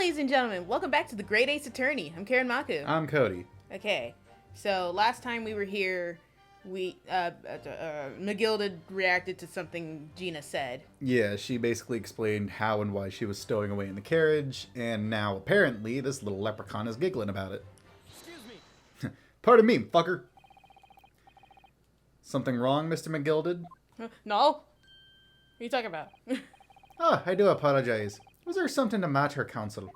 ladies and gentlemen, welcome back to the Great Ace Attorney. I'm Karen Maku. I'm Cody. Okay, so last time we were here, McGilda reacted to something Gina said. Yeah, she basically explained how and why she was stowing away in the carriage, and now apparently this little leprechaun is giggling about it. Excuse me. Pardon me, fucker. Something wrong, Mr. McGilded? No? What are you talking about? Oh, I do apologize. Was there something the matter, Counsel?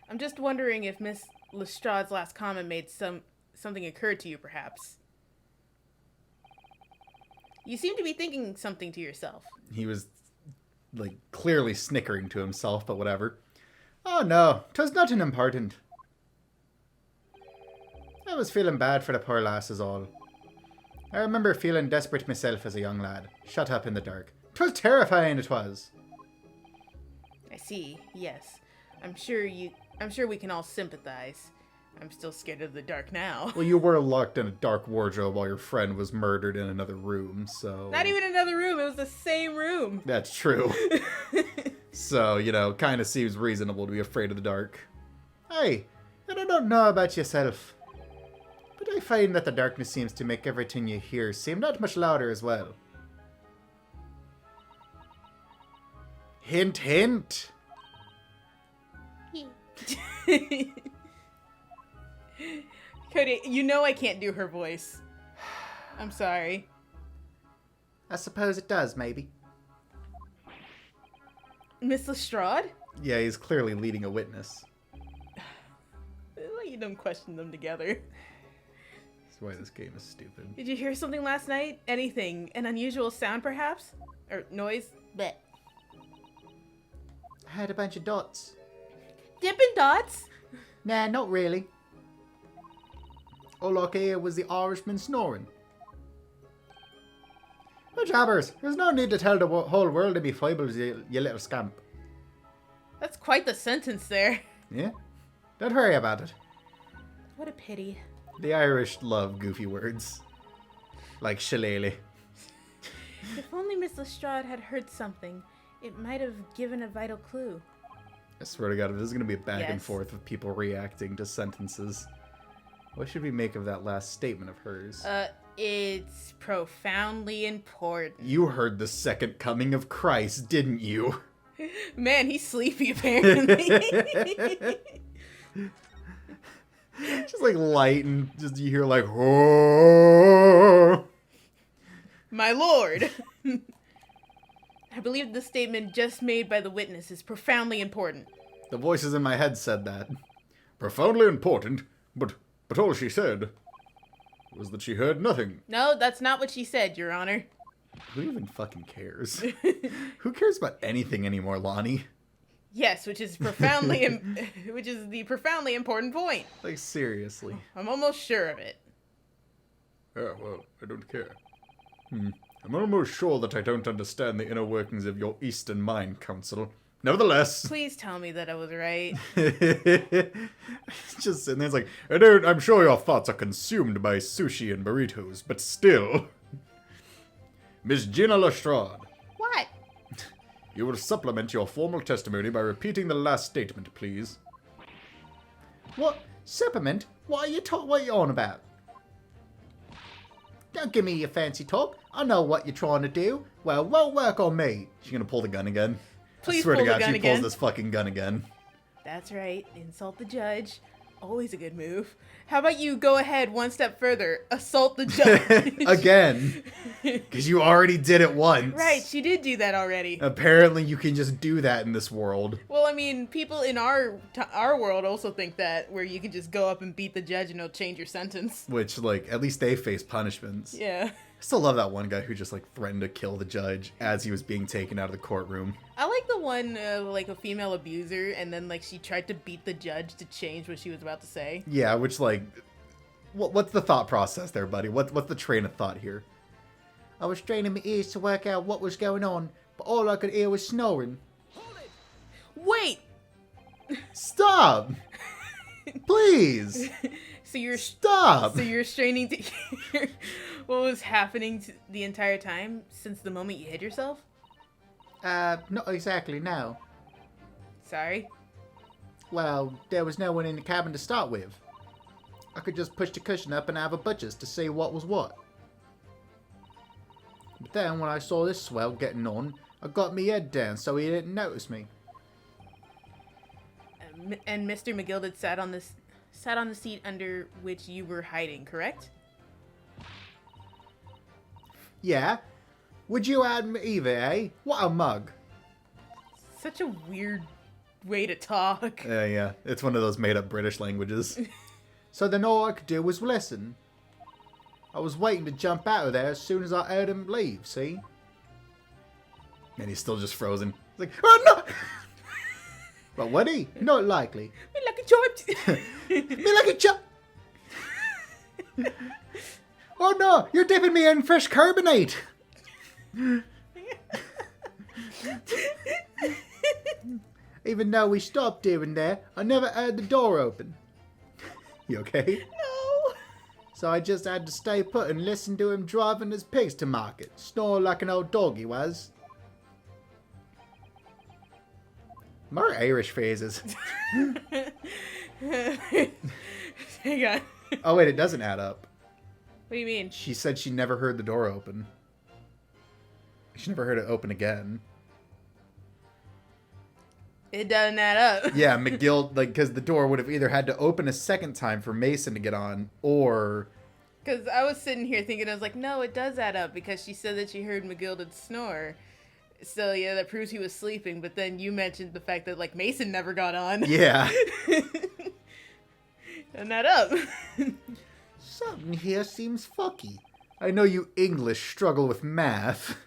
I'm just wondering if Miss Lestrade's last comment made something occur to you, perhaps. You seem to be thinking something to yourself. He was, like, clearly snickering to himself, but whatever. Oh no, 'twas nothing important. I was feeling bad for the poor lass is all. I remember feeling desperate myself as a young lad, shut up in the dark. 'Twas terrifying, it was. I see, yes. I'm sure we can all sympathize. I'm still scared of the dark now. Well, you were locked in a dark wardrobe while your friend was murdered in another room, so... Not even another room, it was the same room. That's true. So, you know, kind of seems reasonable to be afraid of the dark. Hey, and I don't know about yourself, but I find that the darkness seems to make everything you hear seem that much louder as well. Hint, hint. Cody, you know I can't do her voice. I'm sorry. I suppose it does, maybe. Miss Lestrade? Yeah, he's clearly leading a witness. You don't question them together. That's why this game is stupid. Did you hear something last night? Anything? An unusual sound, perhaps? Or noise? Bleh. I heard a bunch of dots. Dippin' Dots? Nah, not really. All I could hear was the Irishman snoring. No jabbers, there's no need to tell the whole world to be fables, you little scamp. That's quite the sentence there. Yeah? Don't worry about it. What a pity. The Irish love goofy words. Like shillelagh. If only Miss Lestrade had heard something, it might have given a vital clue. I swear to God, if this is going to be a back and Yes. forth of people reacting to sentences. What should we make of that last statement of hers? It's profoundly important. You heard the second coming of Christ, didn't you? Man, he's sleepy apparently. Just like light and just you hear like, oh. My lord. I believe the statement just made by the witness is profoundly important. The voices in my head said that. Profoundly important, but all she said was that she heard nothing. No, that's not what she said, Your Honor. Who even fucking cares? Who cares about anything anymore, Lonnie? Yes, which is profoundly, which is the profoundly important point. Like, seriously. I'm almost sure of it. Yeah, well, I don't care. I'm almost sure that I don't understand the inner workings of your Eastern mind, Counsel. Nevertheless... Please tell me that I was right. Just sitting there, it's like, I'm sure your thoughts are consumed by sushi and burritos, but still... Miss Gina Lestrade, What? you will supplement your formal testimony by repeating the last statement, please. What? Supplement? What are you on about? Don't give me your fancy talk. I know what you're trying to do. Well, it won't work on me. She's gonna pull the gun again. Please I swear pull to the God, gun she again. pulls this fucking gun again. That's right. Insult the judge. Always a good move. How about you go ahead one step further? Assault the judge. Again. Because you already did it once. Right, she did do that already. Apparently you can just do that in this world. Well, I mean, people in our world also think that, where you can just go up and beat the judge and it'll change your sentence. Which, like, at least they face punishments. Yeah. I still love that one guy who just, like, threatened to kill the judge as he was being taken out of the courtroom. I like the one, like, a female abuser, and then, like, she tried to beat the judge to change what she was about to say. Yeah, which, like, what's the thought process there, buddy? What's the train of thought here? I was straining my ears to work out what was going on, but all I could hear was snoring. Wait! Stop! Please! So you're Stop! So you're straining to hear what was happening the entire time since the moment you hit yourself? Not exactly, no. Sorry. well, there was no one in the cabin to start with. I could just push the cushion up and have a butcher's to see what was what. But then when I saw this swell getting on, I got me head down so he didn't notice me. And Mr. McGilded sat on the seat under which you were hiding, correct? Yeah? Would you add me either, eh? What a mug. Such a weird way to talk. Yeah. It's one of those made-up British languages. So then all I could do was listen. I was waiting to jump out of there as soon as I heard him leave, see? And he's still just frozen. He's like, oh no! But would he? Not likely. Me like a chopped. Me like a chop! Oh no! You're dipping me in fresh carbonate! Even though we stopped doing that, I never heard the door open. You okay? No. So I just had to stay put and listen to him driving his pigs to market. Snore like an old dog he was. More Irish phrases. Hang on. Oh wait, it doesn't add up. What do you mean? She said she never heard the door open. She never heard it open again. It doesn't add up. Yeah, McGill, like, because the door would have either had to open a second time for Mason to get on, or... Because I was sitting here thinking, I was like, no, it does add up, because she said that she heard McGilded snore. So, yeah, that proves he was sleeping, but then you mentioned the fact that, like, Mason never got on. Yeah. Doesn't add up. Something here seems fucky. I know you English struggle with math.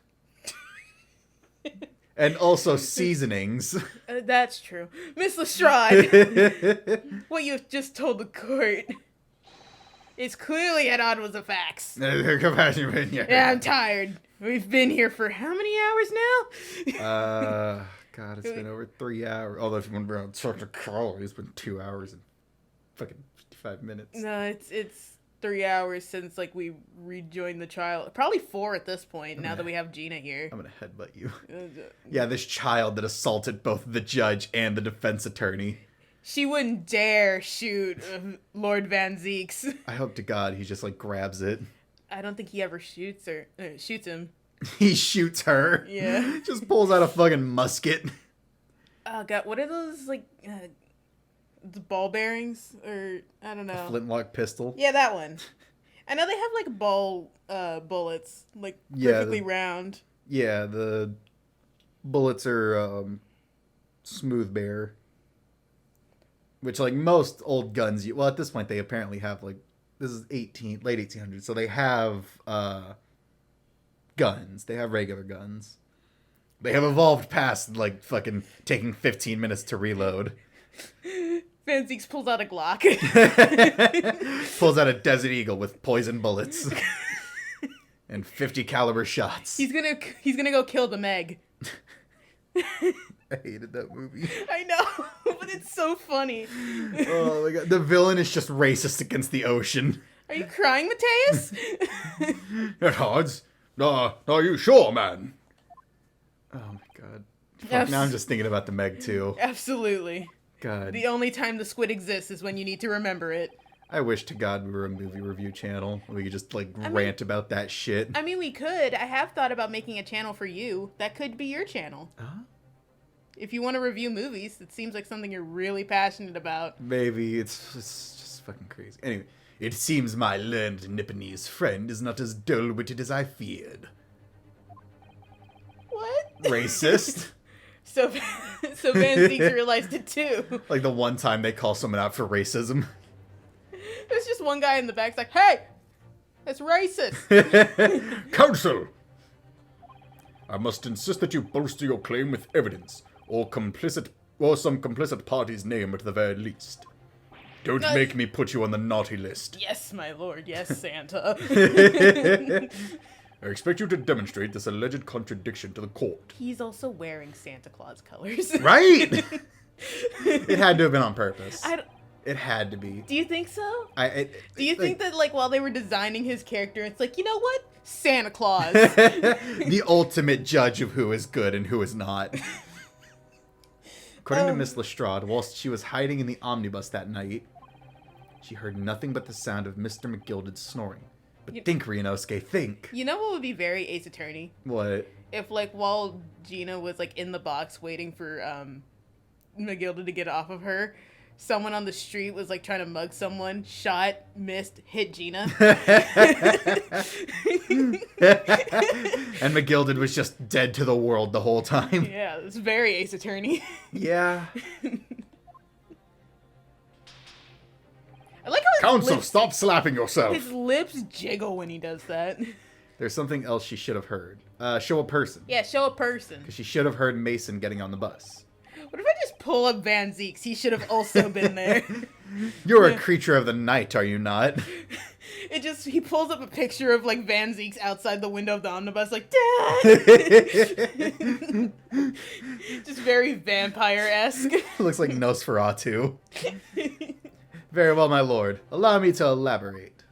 And also seasonings. That's true. Miss Lestrade, what you've just told the court is clearly at odds with the facts. Yeah, I'm tired. We've been here for how many hours now? God, it's been over 3 hours. Although if you want to be on such a call, it's been 2 hours and fucking 55 minutes. No, it's 3 hours since, like, we rejoined the trial. Probably 4 at this point, now that we have Gina here. I'm gonna headbutt you. Yeah, this child that assaulted both the judge and the defense attorney. She wouldn't dare shoot Lord Van Zeeks. I hope to God he just, like, grabs it. I don't think he ever shoots him. He shoots her. Yeah. Just pulls out a fucking musket. Oh, God, what are those, like, the ball bearings? Or, I don't know. A flintlock pistol. Yeah, that one. I know they have, like, ball bullets, like, perfectly round. Yeah, the bullets are smooth bore. Which, like, most old guns, well, at this point, they apparently have, like, this is late 1800s, so they have guns. They have regular guns. They have evolved past, like, fucking taking 15 minutes to reload. Van Zeeks pulls out a Glock. Pulls out a Desert Eagle with poison bullets. And 50 caliber shots. He's gonna go kill the Meg. I hated that movie. I know, but it's so funny. Oh my God. The villain is just racist against the ocean. Are you crying, Mateus? It hurts. No, are you sure, man? Oh my God. Fuck, now I'm just thinking about the Meg too. Absolutely. God. The only time the squid exists is when you need to remember it. I wish to God we were a movie review channel. We could just, like, rant about that shit. I mean, we could. I have thought about making a channel for you. That could be your channel. Huh? If you want to review movies, it seems like something you're really passionate about. Maybe. It's just fucking crazy. Anyway, it seems my learned Nipponese friend is not as dull-witted as I feared. What? Racist. So Van Zeeks realized it too. Like the one time they call someone out for racism. There's just one guy in the back's like, hey, that's racist. Counsel! I must insist that you bolster your claim with evidence, or some complicit party's name at the very least. Don't make me put you on the naughty list. Yes, my lord. Yes, Santa. I expect you to demonstrate this alleged contradiction to the court. He's also wearing Santa Claus colors. Right? It had to have been on purpose. It had to be. Do you think so? Do you think that, like, while they were designing his character, it's like, you know what? Santa Claus. The ultimate judge of who is good and who is not. According to Miss Lestrade, whilst she was hiding in the omnibus that night, she heard nothing but the sound of Mr. McGilded snoring. But think, Ryunosuke, think. You know what would be very Ace Attorney? What? If, like, while Gina was, like, in the box waiting for McGilded to get off of her, someone on the street was, like, trying to mug someone, shot, missed, hit Gina. And McGilded was just dead to the world the whole time. Yeah, it's very Ace Attorney. Yeah. I like how Counsel, stop slapping yourself. his lips jiggle when he does that. There's something else she should have heard. Show a person. Yeah, show a person. Because she should have heard Mason getting on the bus. What if I just pull up Van Zeeks? He should have also been there. You're a creature of the night, are you not? He pulls up a picture of, like, Van Zeeks outside the window of the omnibus, like, Dad! Just very vampire-esque. Looks like Nosferatu. Very well, my lord. Allow me to elaborate.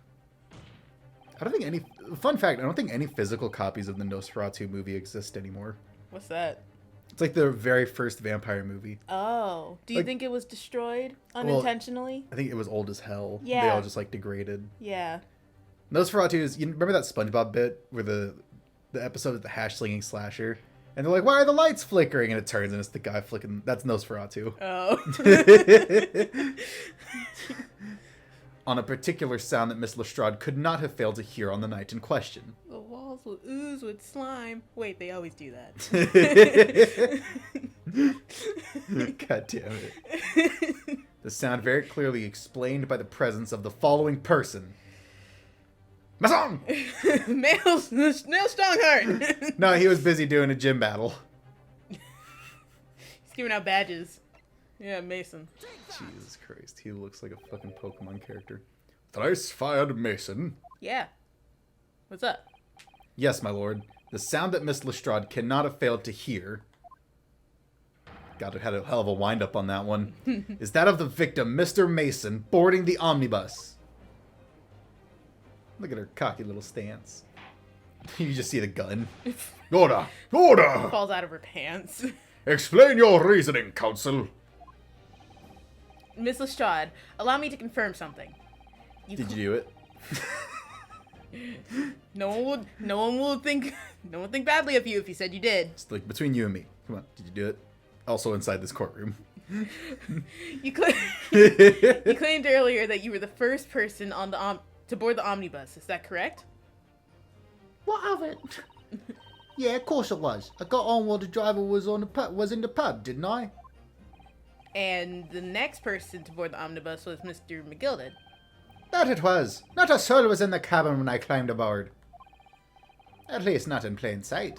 Fun fact, I don't think any physical copies of the Nosferatu movie exist anymore. What's that? It's like the very first vampire movie. Oh. Do you think it was destroyed unintentionally? I think it was old as hell. Yeah. They all just, like, degraded. Yeah. Nosferatu is... You remember that SpongeBob bit where the episode of the hash-slinging slasher? And they're like, why are the lights flickering? And it turns and it's the guy flicking... That's Nosferatu. Oh. On a particular sound that Miss Lestrade could not have failed to hear on the night in question. The walls will ooze with slime. Wait, they always do that. God damn it. The sound very clearly explained by the presence of the following person. Mason! Nail Strongheart! No, he was busy doing a gym battle. He's giving out badges. Yeah, Mason. Jesus Christ, he looks like a fucking Pokemon character. Thrice fired Mason. Yeah. What's up? Yes, my lord. The sound that Miss Lestrade cannot have failed to hear... God, it had a hell of a wind-up on that one. Is that of the victim, Mr. Mason, boarding the omnibus. Look at her cocky little stance. You just see the gun. Order! Order! Falls out of her pants. Explain your reasoning, counsel. Miss Lestrade, allow me to confirm something. Did you do it? No one will think badly of you if you said you did. It's like between you and me. Come on, did you do it? Also inside this courtroom. You claimed earlier that you were the first person on the to board the omnibus. Is that correct? What of it? Yeah, of course it was. I got on while the driver was in the pub, didn't I? And the next person to board the omnibus was Mr. McGilded. That it was. Not a soul was in the cabin when I climbed aboard. At least not in plain sight.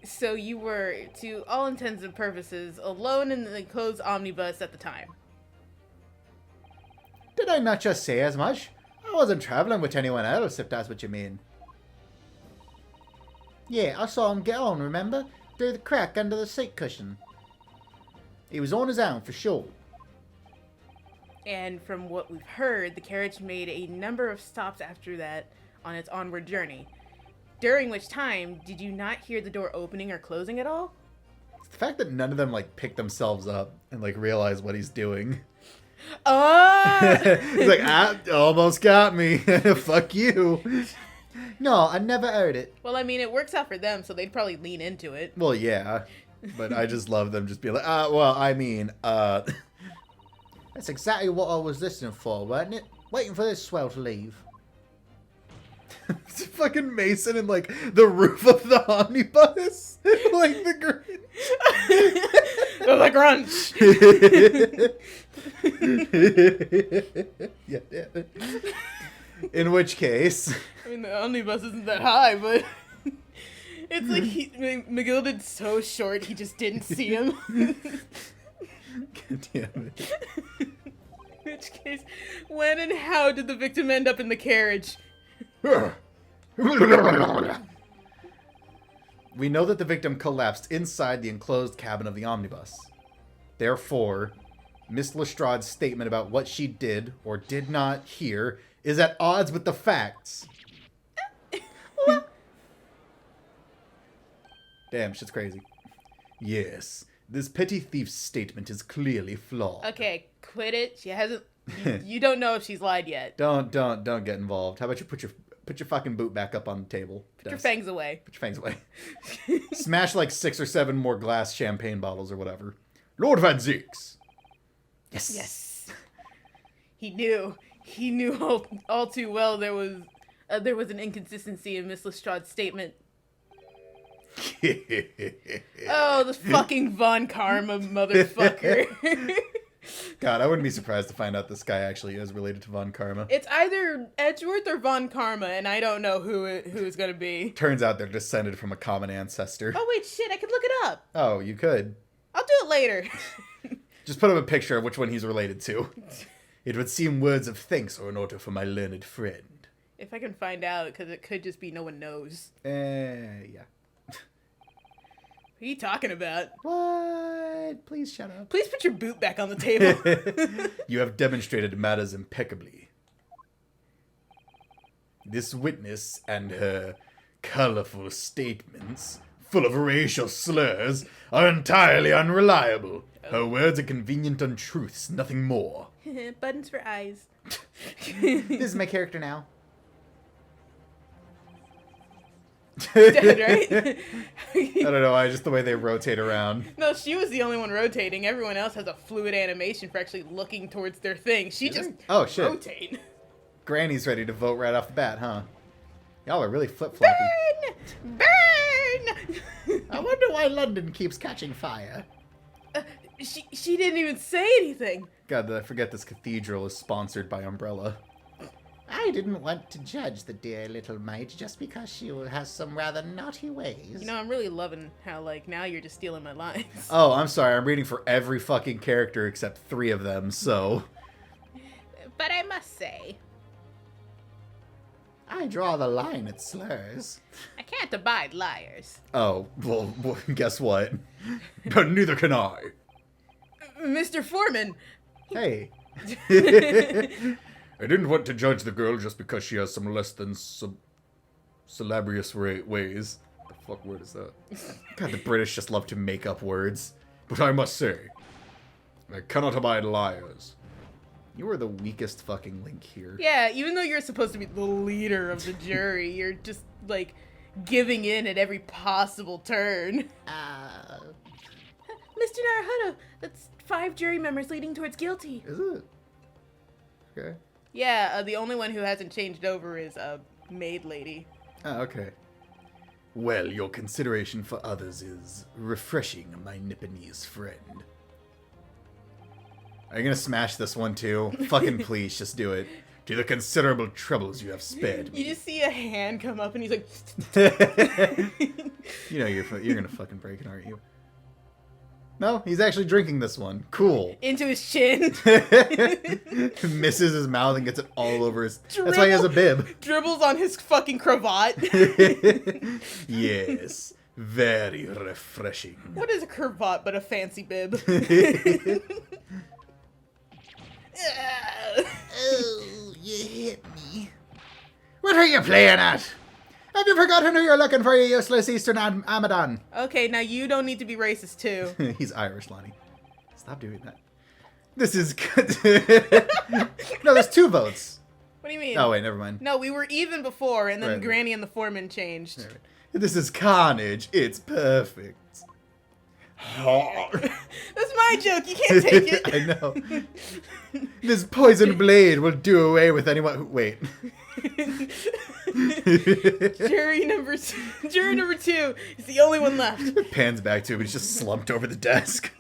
So you were, to all intents and purposes, alone in the enclosed omnibus at the time. Did I not just say as much? I wasn't traveling with anyone else, if that's what you mean. Yeah, I saw him get on, remember? Through the crack under the seat cushion. He was on his own, for sure. And from what we've heard, the carriage made a number of stops after that on its onward journey. During which time, did you not hear the door opening or closing at all? It's the fact that none of them, like, pick themselves up and, like, realize what he's doing. Oh! He's like, almost got me. Fuck you. No, I never heard it. Well, I mean, it works out for them, so they'd probably lean into it. Well, yeah. But I just love them just being like, well, I mean, That's exactly what I was listening for, wasn't it? Waiting for this swell to leave. It's fucking Mason and, like, the roof of the omnibus. Like the Grinch. The Grunch! Yeah, damn it. In which case... I mean, the omnibus isn't that high, but... It's like McGilded's so short, he just didn't see him. God damn it. In which case, when and how did the victim end up in the carriage? We know that the victim collapsed inside the enclosed cabin of the omnibus. Therefore, Miss Lestrade's statement about what she did or did not hear is at odds with the facts. Damn, shit's crazy. Yes, This petty thief's statement is clearly flawed. Okay, quit it. She hasn't... You don't know if she's lied yet. Don't get involved. How about you put your fucking boot back up on the table? Put your fangs away. Put your fangs away. Smash like 6 or 7 more glass champagne bottles or whatever. Lord Van Zeeks. Yes. Yes. He knew all too well there was an inconsistency in Miss Lestrade's statement. Oh, the fucking Von Karma motherfucker. God, I wouldn't be surprised to find out this guy actually is related to Von Karma. It's either Edgeworth or Von Karma, and I don't know who it's gonna be. Turns out they're descended from a common ancestor. Oh wait, shit, I could look it up. Oh, you could. I'll do it later. Just put up a picture of which one he's related to. It would seem words of thanks are in order for my learned friend. If I can find out, because it could just be no one knows. Yeah. What are you talking about? What? Please shut up. Please put your boot back on the table. You have demonstrated matters impeccably. This witness and her colorful statements, full of racial slurs, are entirely unreliable. Her words are convenient untruths, nothing more. Buttons for eyes. This is my character now. Dead, right? I don't know, just the way they rotate around. No, she was the only one rotating. Everyone else has a fluid animation for actually looking towards their thing. She just rotate. Granny's ready to vote right off the bat, huh? Y'all are really flip-floppy. Burn! Burn! I wonder why London keeps catching fire. She didn't even say anything. God, I forget this cathedral is sponsored by Umbrella. I didn't want to judge the dear little mite just because she has some rather naughty ways. You know, I'm really loving how, like, now you're just stealing my lines. Oh, I'm sorry. I'm reading for every fucking character except 3 of them, so... But I must say... I draw the line at slurs. I can't abide liars. Oh, well guess what? But neither can I. Mr. Foreman! Hey. I didn't want to judge the girl just because she has some less than salubrious ways. The fuck word is that? God, the British just love to make up words. But I must say, I cannot abide liars. You are the weakest fucking link here. Yeah, even though you're supposed to be the leader of the jury, you're just, like, giving in at every possible turn. Mr. Naruhodo, that's 5 jury members leading towards guilty. Is it? Okay. Yeah, the only one who hasn't changed over is a maid lady. Oh, okay. Well, your consideration for others is refreshing, my Nipponese friend. Are you gonna smash this one too? Fucking please, just do it. To the considerable troubles you have spared me. You just see a hand come up and he's like... You know you're gonna fucking break it, aren't you? No, he's actually drinking this one. Cool. Into his chin. Misses his mouth and gets it all over his... That's why he has a bib. Dribbles on his fucking cravat. Yes. Very refreshing. What is a cravat but a fancy bib? Oh, you hit me. What are you playing at? Have you forgotten who you're looking for, you useless Eastern Amadan? Okay, now you don't need to be racist, too. He's Irish, Lonnie. Stop doing that. This is good. No, there's 2 votes. What do you mean? Oh, wait, never mind. No, we were even before, and then Right. Granny and the foreman changed. Right. This is carnage. It's perfect. That's my joke. You can't take it. I know. This poison blade will do away with anyone who... Wait. Jury number 2 is the only one left. Pans back to him, he's just slumped over the desk.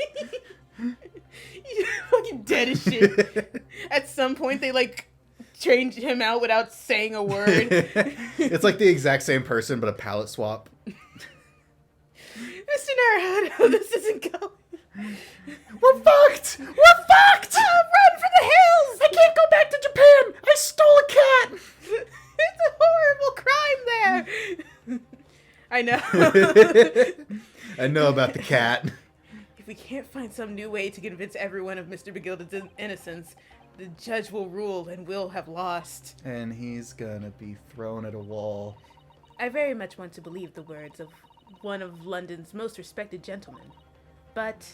He's fucking dead as shit. At some point, they, like, changed him out without saying a word. It's like the exact same person, but a palette swap. Mr. Naruhodo, this isn't going. We're fucked! We're fucked! Run for the hills! I can't go back to Japan! I stole a cat! It's a horrible crime there! I know. I know about the cat. If we can't find some new way to convince everyone of Mr. Begilda's innocence, the judge will rule and we'll have lost. And he's gonna be thrown at a wall. I very much want to believe the words of one of London's most respected gentlemen. But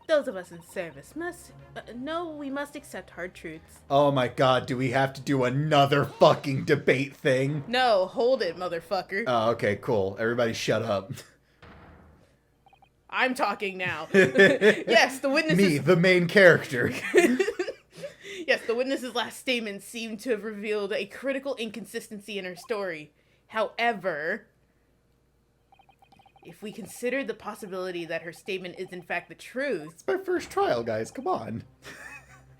those of us in service must know we must accept hard truths. Oh my god, do we have to do another fucking debate thing? No, hold it, motherfucker. Oh, okay, cool. Everybody shut up. I'm talking now. Yes, the witnesses... Me, the main character. Yes, the witness's last statement seemed to have revealed a critical inconsistency in her story. However, if we consider the possibility that her statement is in fact the truth... It's my first trial, guys. Come on.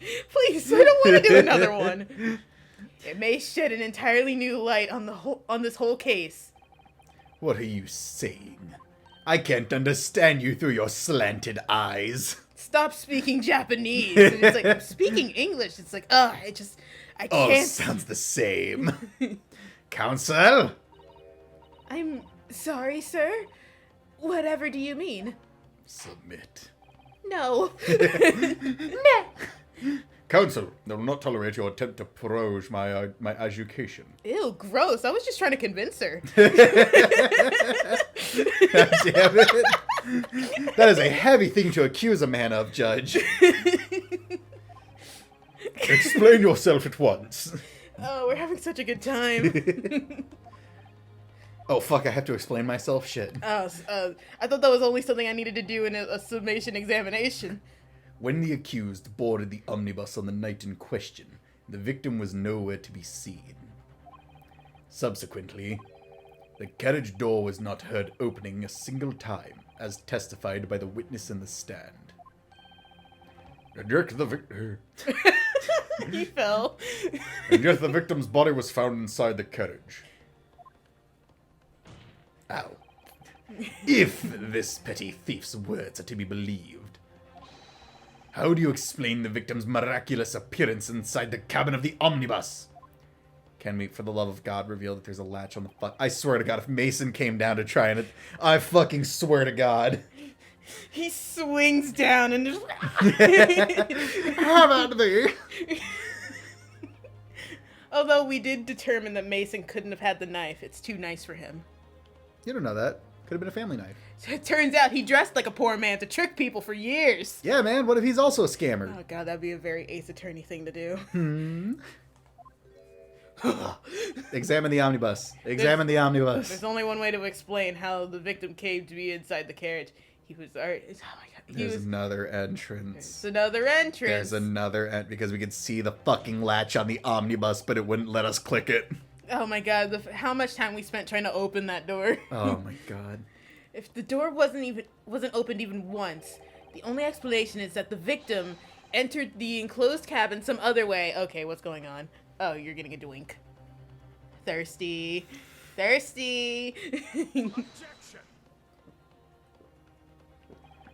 Please, I don't want to do another one. It may shed an entirely new light on this whole case. What are you saying? I can't understand you through your slanted eyes. Stop speaking Japanese. And it's like, I'm speaking English. It's like, I can't. Oh, sounds the same. Counsel? I'm sorry, sir. Whatever do you mean? Submit. No. Counsel, I will not tolerate your attempt to proroge my education. Ew, gross. I was just trying to convince her. God damn it. That is a heavy thing to accuse a man of, Judge. Explain yourself at once. Oh, we're having such a good time. Oh, fuck, I have to explain myself? Shit. I thought that was only something I needed to do in a summation examination. When the accused boarded the omnibus on the night in question, the victim was nowhere to be seen. Subsequently, the carriage door was not heard opening a single time, as testified by the witness in the stand. And yet the He fell. And yet the victim's body was found inside the carriage. Ow. If this petty thief's words are to be believed, how do you explain the victim's miraculous appearance inside the cabin of the omnibus? Can we, for the love of God, reveal that there's a latch on the I swear to God, if Mason came down to try and... I fucking swear to God. He swings down and just... How about me? Although we did determine that Mason couldn't have had the knife. It's too nice for him. You don't know that. Could have been a family knife. So it turns out he dressed like a poor man to trick people for years. Yeah, man. What if he's also a scammer? Oh, God, that'd be a very Ace Attorney thing to do. Examine the omnibus. Examine the omnibus. There's only one way to explain how the victim came to be inside the carriage. He was... Oh, my God. There's another entrance. There's another entrance. There's another because we could see the fucking latch on the omnibus, but it wouldn't let us click it. Oh my God, how much time we spent trying to open that door. Oh my God. If the door wasn't opened even once, the only explanation is that the victim entered the enclosed cabin some other way. Okay, what's going on? Oh, you're getting a drink. Thirsty. Thirsty.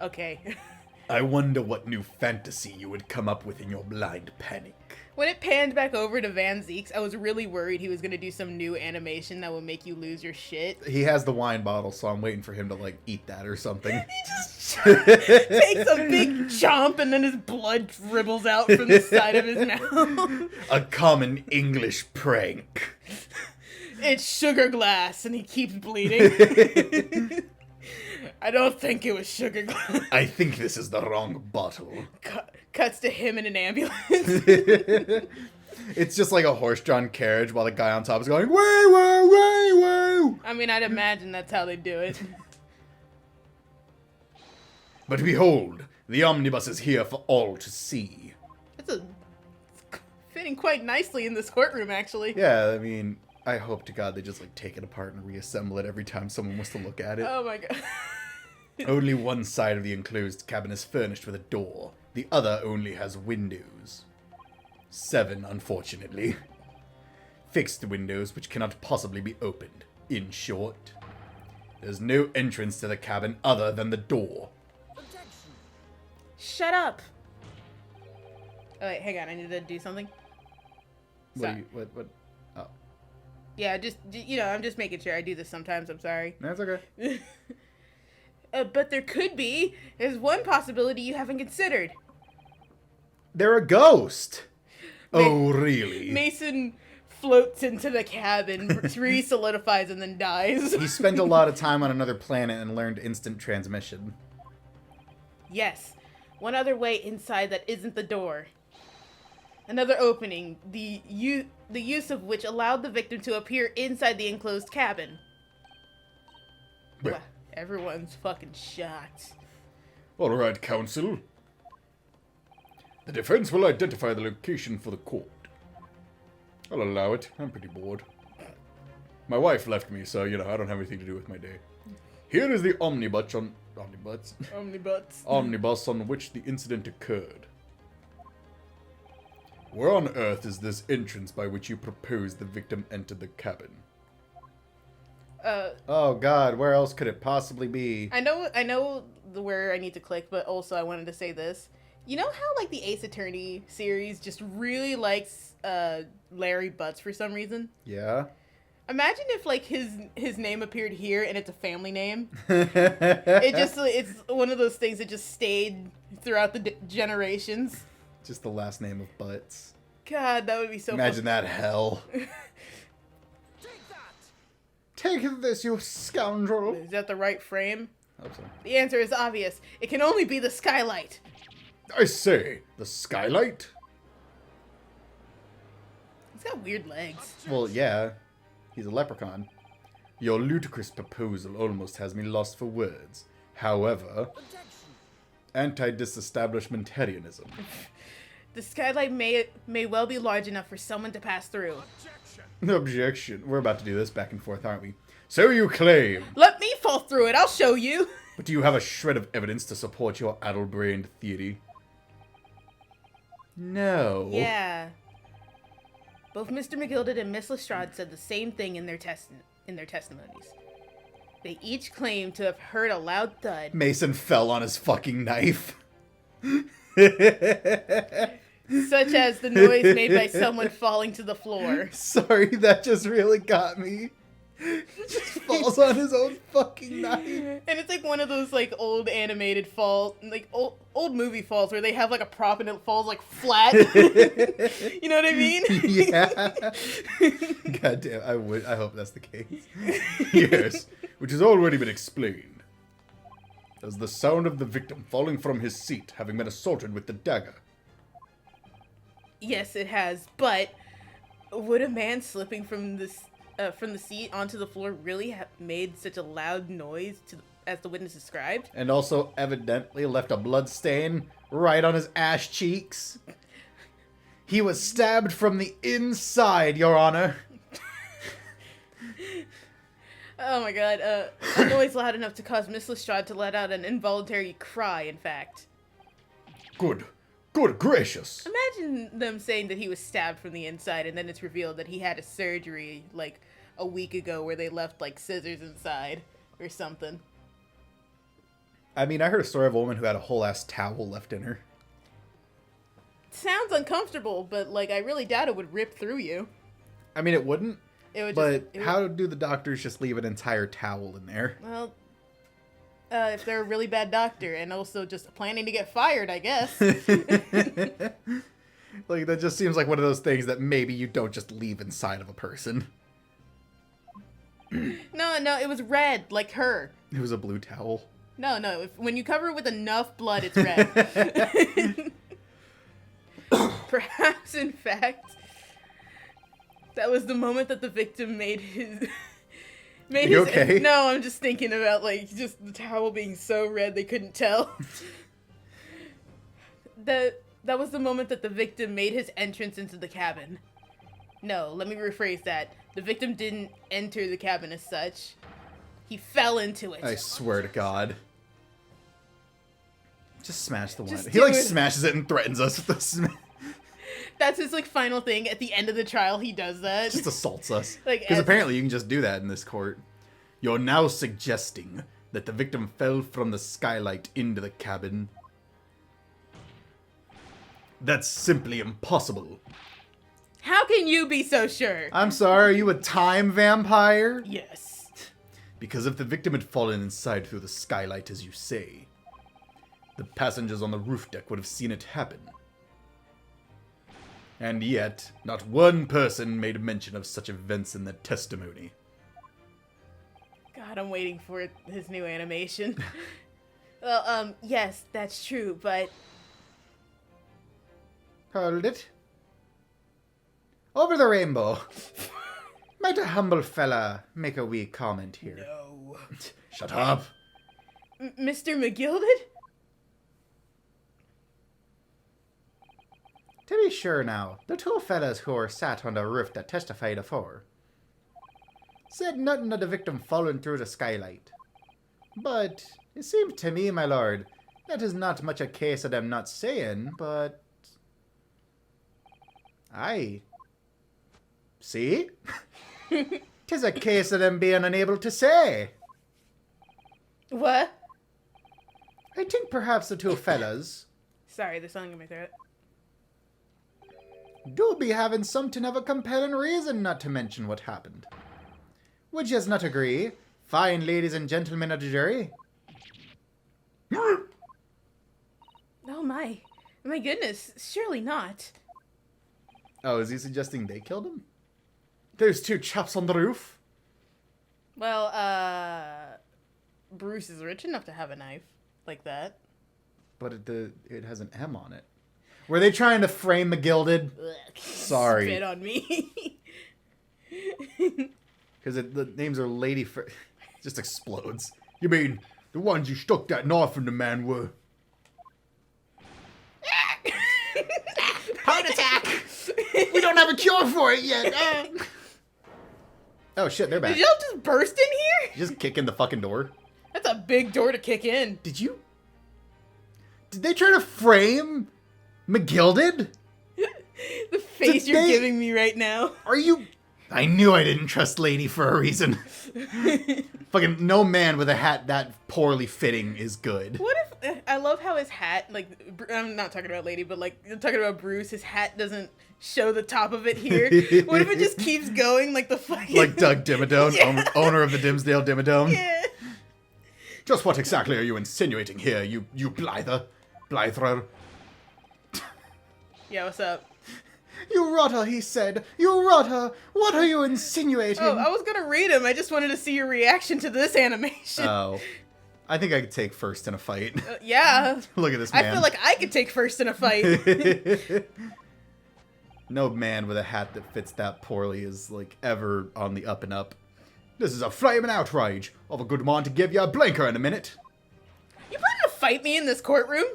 Okay. I wonder what new fantasy you would come up with in your blind panic. When it panned back over to Van Zeeks, I was really worried he was going to do some new animation that would make you lose your shit. He has the wine bottle, so I'm waiting for him to, like, eat that or something. He just takes a big chomp and then his blood dribbles out from the side of his mouth. A common English prank. It's sugar glass, and he keeps bleeding. I don't think it was sugar glass. I think this is the wrong bottle. Cuts to him in an ambulance. It's just like a horse-drawn carriage while the guy on top is going, woo, woo, woo, woo. I mean, I'd imagine that's how they do it. But behold, the omnibus is here for all to see. It's fitting quite nicely in this courtroom, actually. Yeah, I mean, I hope to God they just, like, take it apart and reassemble it every time someone wants to look at it. Oh my God. Only one side of the enclosed cabin is furnished with a door. The other only has windows. 7, unfortunately. Fixed windows which cannot possibly be opened. In short, there's no entrance to the cabin other than the door. Shut up. Oh wait, hang on, I need to do something. What? Oh. Yeah, just, I'm just making sure. I do this sometimes, I'm sorry. That's okay. But there could be. There's one possibility you haven't considered. They're a ghost. Oh, really? Mason floats into the cabin, re-solidifies, and then dies. He spent a lot of time on another planet and learned instant transmission. Yes, one other way inside that isn't the door. Another opening, the use of which allowed the victim to appear inside the enclosed cabin. Well. Wow, everyone's fucking shocked. All right, counsel. The defense will identify the location for the court. I'll allow it. I'm pretty bored. My wife left me, so, I don't have anything to do with my day. Here is the omnibus on which the incident occurred. Where on earth is this entrance by which you propose the victim entered the cabin? Oh god, where else could it possibly be? I know where I need to click, but also I wanted to say this. You know how, like, the Ace Attorney series just really likes, Larry Butts for some reason? Yeah? Imagine if, like, his name appeared here and it's a family name. It's one of those things that just stayed throughout the generations. Just the last name of Butts. God, that would be so Imagine that hell. Take this, you scoundrel. Is that the right frame? I hope so. The answer is obvious. It can only be the skylight. I say, the skylight? He's got weird legs. Well, yeah. He's a leprechaun. Your ludicrous proposal almost has me lost for words. However, anti-disestablishmentarianism. The skylight may well be large enough for someone to pass through. Objection. We're about to do this back and forth, aren't we? So you claim. Let me fall through it. I'll show you. But do you have a shred of evidence to support your addle-brained theory? No. Yeah. Both Mr. McGilded and Miss Lestrade said the same thing in their testimonies. They each claimed to have heard a loud thud. Mason fell on his fucking knife. Such as the noise made by someone falling to the floor. Sorry, that just really got me. He just falls on his own fucking knife. And it's like one of those like old animated falls, like old movie falls where they have like a prop and it falls like flat. You know what I mean? Yeah. God damn, I hope that's the case. Yes, which has already been explained. As the sound of the victim falling from his seat, having been assaulted with the dagger. Yes, it has. But would a man slipping from the seat onto the floor really have made such a loud noise as the witness described? And also evidently left a blood stain right on his ash cheeks. He was stabbed from the inside, Your Honor. Oh my god, a noise loud enough to cause Miss Lestrade to let out an involuntary cry, in fact. Good gracious. Imagine them saying that he was stabbed from the inside and then it's revealed that he had a surgery like a week ago where they left like scissors inside or something. I mean, I heard a story of a woman who had a whole ass towel left in her. Sounds uncomfortable, but like I really doubt it would rip through you. I mean, it wouldn't. It would But how do the doctors just leave an entire towel in there? Well, if they're a really bad doctor and also just planning to get fired, I guess. Like, that just seems like one of those things that maybe you don't just leave inside of a person. No, it was red, like her. It was a blue towel. No, when you cover it with enough blood, it's red. Perhaps, in fact, that was the moment that the victim made his... You okay? No, I'm just thinking about, like, just the towel being so red they couldn't tell. That was the moment that the victim made his entrance into the cabin. No, let me rephrase that. The victim didn't enter the cabin as such. He fell into it. I swear to God. Just smash the one. Just He, like, do it. smashes it and threatens us with the smash. That's his, like, final thing. At the end of the trial, he does that. Just assaults us. Like, Because as- apparently you can just do that in this court. You're now suggesting that the victim fell from the skylight into the cabin. That's simply impossible. How can you be so sure? I'm sorry, are you a time vampire? Yes. Because if the victim had fallen inside through the skylight, as you say, the passengers on the roof deck would have seen it happen. And yet, not one person made mention of such events in their testimony. God, I'm waiting for his new animation. Well, yes, that's true, but... Hold it. Over the rainbow. Might a humble fella make a wee comment here? No. Shut up. Mr. McGilded? To be sure now, the two fellas who were sat on the roof that testified afore said nothing of the victim falling through the skylight. But it seems to me, my lord, that is not much a case of them not saying, but... Aye. See? 'Tis a case of them being unable to say. What? I think perhaps the two fellas Sorry, there's something in my throat. do be having something of a compelling reason not to mention what happened. Would yez not agree, fine ladies and gentlemen of the jury? Oh my goodness, surely not. Oh, is he suggesting they killed him? Those two chaps on the roof? Well, Bruce is rich enough to have a knife like that. But it has an M on it. Were they trying to frame McGilded? Ugh, Sorry. Spit on me. Because the names are Lady Fr... just explodes. You mean the ones you stuck that knife in the man were? Heart attack! We don't have a cure for it yet! Oh shit, they're back. Did y'all just burst in here? Just kick in the fucking door. That's a big door to kick in. Did they try to frame McGilded? The face Did you're they- giving me right now. Are you... I knew I didn't trust Lady for a reason. Fucking no man with a hat that poorly fitting is good. What if... I love how his hat, like... I'm not talking about Lady, but, like, I'm talking about Bruce. His hat doesn't show the top of it here. What if it just keeps going like the fucking... Like Doug Dimmadome, Yeah. owner of the Dimsdale Dimmadome. Yeah. Just what exactly are you insinuating here, you Blytherer? Yeah, what's up? You rotter, he said. You rotter. What are you insinuating? Oh, I was gonna read him. I just wanted to see your reaction to this animation. Oh. I think I could take first in a fight. Yeah. Look at this man. I feel like I could take first in a fight. No man with a hat that fits that poorly is, like, ever on the up and up. This is a flaming outrage. I've a good mind to give you a blinker in a minute. You planning to fight me in this courtroom?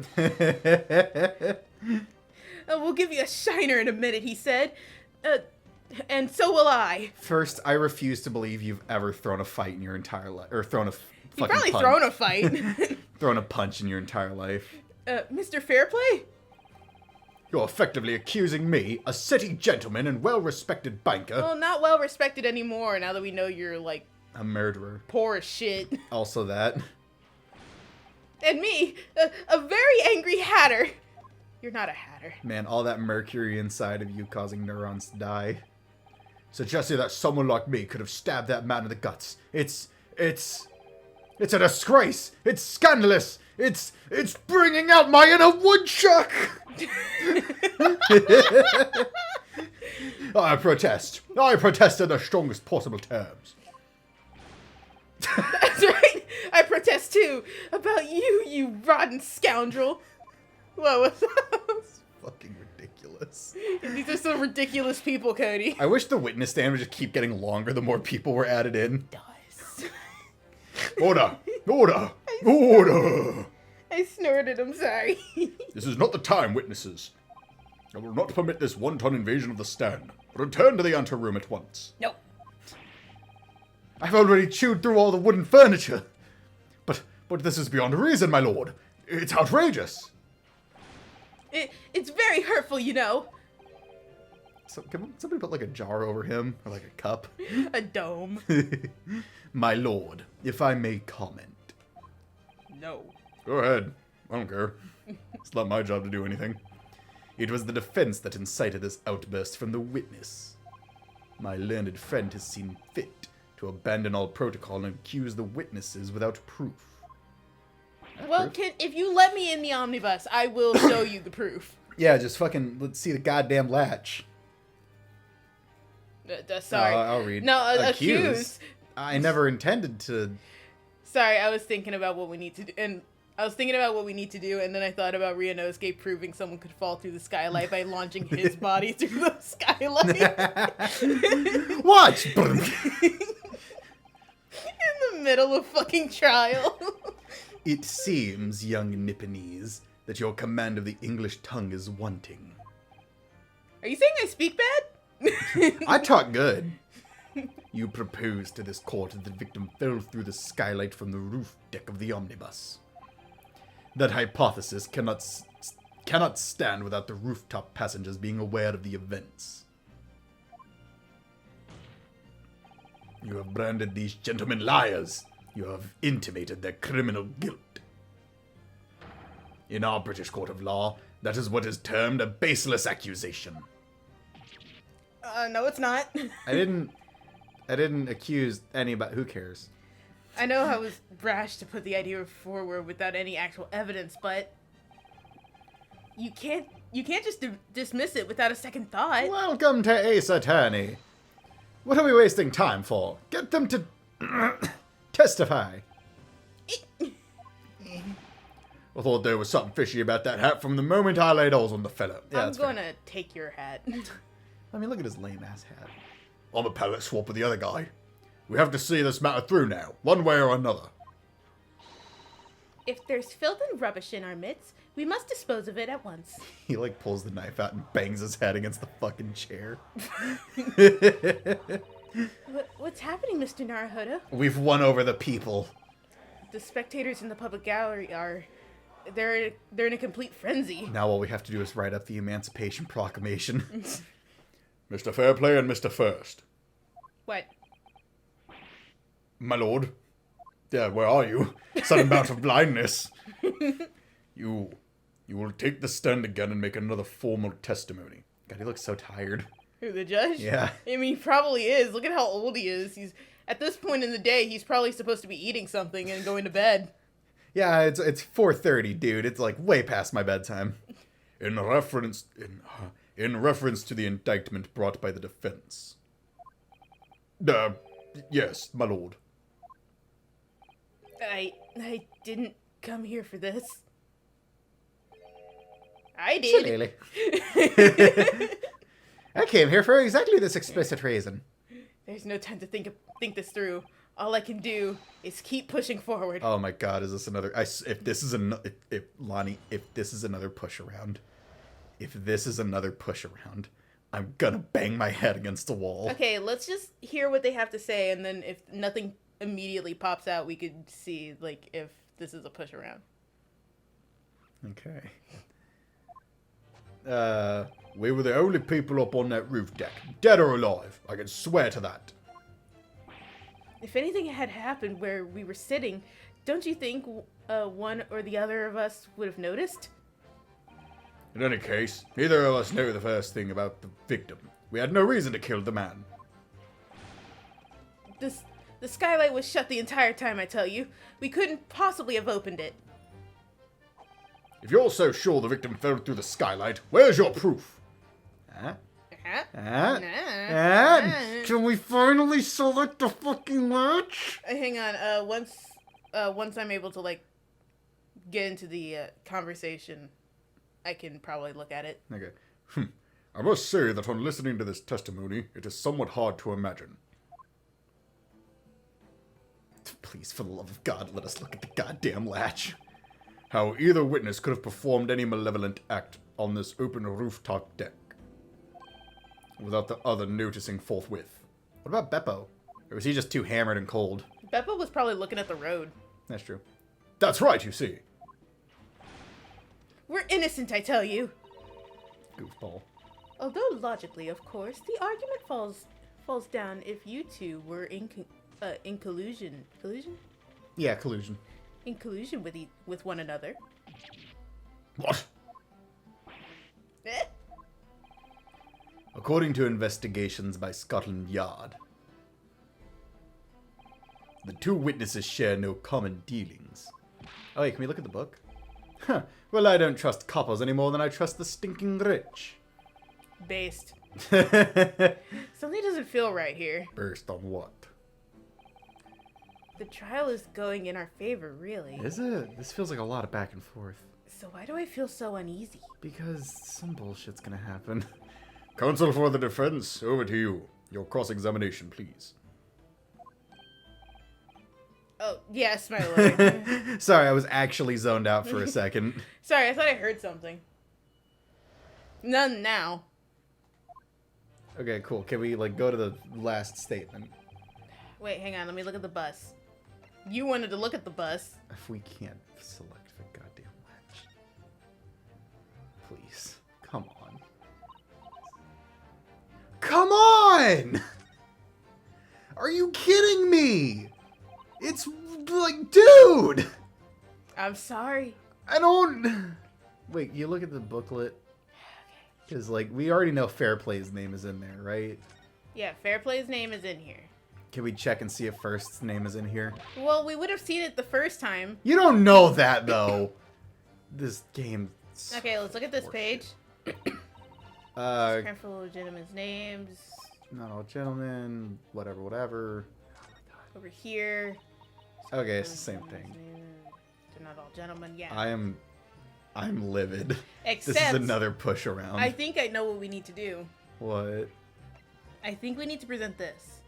We'll give you a shiner in a minute, he said. And so will I. First, I refuse to believe you've ever thrown a fight in your entire life. Or thrown a You've fucking probably punch. thrown a fight. Thrown a punch in your entire life. Mr. Fairplay? You're effectively accusing me, a city gentleman and well-respected banker. Well, not well respected anymore now that we know you're, like, A murderer. poor as shit. Also that. And me, a very angry hatter. You're not a hatter. Man, all that mercury inside of you causing neurons to die. Suggesting that someone like me could have stabbed that man in the guts. It's a disgrace. It's scandalous. It's bringing out my inner woodchuck. I protest. I protest in the strongest possible terms. That's right. I protest too. About you, you rotten scoundrel. What was that? Fucking ridiculous. These are some ridiculous people, Cody. I wish the witness stand would just keep getting longer the more people were added in. Does. Order. Order. Order. I snorted, I'm sorry. This is not the time, witnesses. I will not permit this wanton invasion of the stand. Return to the anteroom at once. Nope. I've already chewed through all the wooden furniture. But this is beyond reason, my lord. It's outrageous. It's very hurtful, you know. So, can somebody put like a jar over him? Or like a cup? A dome. My lord, if I may comment. No. Go ahead. I don't care. It's not my job to do anything. It was the defense that incited this outburst from the witness. My learned friend has seen fit to abandon all protocol and accuse the witnesses without proof. Well, if you let me in the omnibus, I will show you the proof. Yeah, just fucking, let's see the goddamn latch. Sorry. I'll read. No, accused. I never intended to... Sorry, I was thinking about what we need to do. And I was thinking about what we need to do, and then I thought about Ryunosuke proving someone could fall through the skylight by launching his body through the skylight. Watch! In the middle of fucking trial. It seems, young Nipponese, that your command of the English tongue is wanting. Are you saying I speak bad? I talk good. You proposed to this court that the victim fell through the skylight from the roof deck of the omnibus. That hypothesis cannot stand without the rooftop passengers being aware of the events. You have branded these gentlemen liars. You have intimated their criminal guilt. In our British court of law, that is what is termed a baseless accusation. No, it's not. I didn't accuse anybody. Who cares? I know I was brash to put the idea forward without any actual evidence, but you can't just dismiss it without a second thought. Welcome to Ace Attorney. What are we wasting time for? Get them to testify. I thought there was something fishy about that hat from the moment I laid eyes on the fellow. Yeah, I'm gonna take your hat. I mean, look at his lame-ass hat. I'm a palette swap with the other guy. We have to see this matter through now, one way or another. If there's filth and rubbish in our midst, we must dispose of it at once. He, like, pulls the knife out and bangs his head against the fucking chair. What's happening, Mr. Naruhodo? We've won over the people. The spectators in the public gallery are... They're in a complete frenzy. Now all we have to do is write up the Emancipation Proclamation. Mr. Fairplay and Mr. First. What? My lord. Yeah, where are you? Sudden bout of blindness. You will take the stand again and make another formal testimony. God, he looks so tired. Who, the judge? Yeah. I mean, he probably is. Look at how old he is. He's at this point in the day, he's probably supposed to be eating something and going to bed. Yeah, it's 4:30, dude. It's like way past my bedtime. In reference to the indictment brought by the defense. Yes, my lord. I didn't come here for this. I did. Shillelagh. I came here for exactly this explicit reason. There's no time to think this through. All I can do is keep pushing forward. Oh my God, is this another? If this is another push around, I'm gonna bang my head against the wall. Okay, let's just hear what they have to say, and then if nothing immediately pops out, we could see like if this is a push around. Okay. We were the only people up on that roof deck, dead or alive. I can swear to that. If anything had happened where we were sitting, don't you think one or the other of us would have noticed? In any case, neither of us knew the first thing about the victim. We had no reason to kill the man. The skylight was shut the entire time, I tell you. We couldn't possibly have opened it. If you're so sure the victim fell through the skylight, where's your proof? Huh? Can we finally select the fucking latch? Hang on. Once I'm able to like get into the conversation, I can probably look at it. Okay. I must say that on listening to this testimony, it is somewhat hard to imagine. Please, for the love of God, let us look at the goddamn latch. How either witness could have performed any malevolent act on this open rooftop deck without the other noticing forthwith. What about Beppo? Or was he just too hammered and cold? Beppo was probably looking at the road. That's true. That's right, you see. We're innocent, I tell you. Goofball. Although logically, of course, the argument falls down if you two were in collusion. Collusion? Yeah, collusion. In collusion with one another. What? Eh? According to investigations by Scotland Yard, the two witnesses share no common dealings. Oh, wait, can we look at the book? Huh. Well, I don't trust coppers any more than I trust the stinking rich. Based. Something doesn't feel right here. Based on what? The trial is going in our favor, really. Is it? This feels like a lot of back and forth. So why do I feel so uneasy? Because some bullshit's gonna happen. Counsel for the defense, over to you. Your cross-examination, please. Oh, yes, my lord. Sorry, I was actually zoned out for a second. Sorry, I thought I heard something. None now. Okay, cool. Can we, like, go to the last statement? Wait, hang on. Let me look at the bus. You wanted to look at the bus. If we can't select the goddamn latch. Please. Come on. Come on! Are you kidding me? It's like, dude! I'm sorry. I don't... Wait, you look at the booklet? Because, like, we already know Fairplay's name is in there, right? Yeah, Fairplay's name is in here. Can we check and see if First's name is in here? Well, we would have seen it the first time. You don't know that, though. This game... Okay, let's look at this page. Careful gentlemen's names. Not all gentlemen, whatever. Over here. Okay, it's the same thing. They're not all gentlemen, yeah. I'm livid. Except, this is another push around. I think I know what we need to do. What? I think we need to present this.